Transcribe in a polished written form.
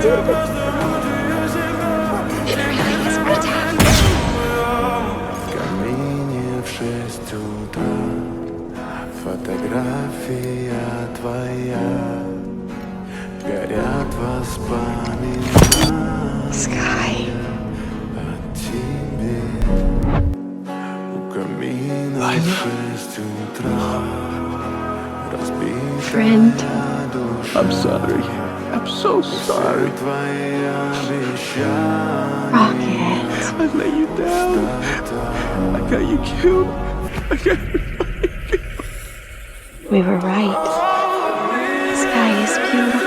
really is pretend. Камине в 6 утра, фотография твоя, горят воспоминания Sky. о тебе. У камина в 6 утра, Friend. разбитая душа. I'm sorry. I'm so sorry. Твои обещания Rocket. I let you down. I got you killed. I got We were right. The sky is beautiful.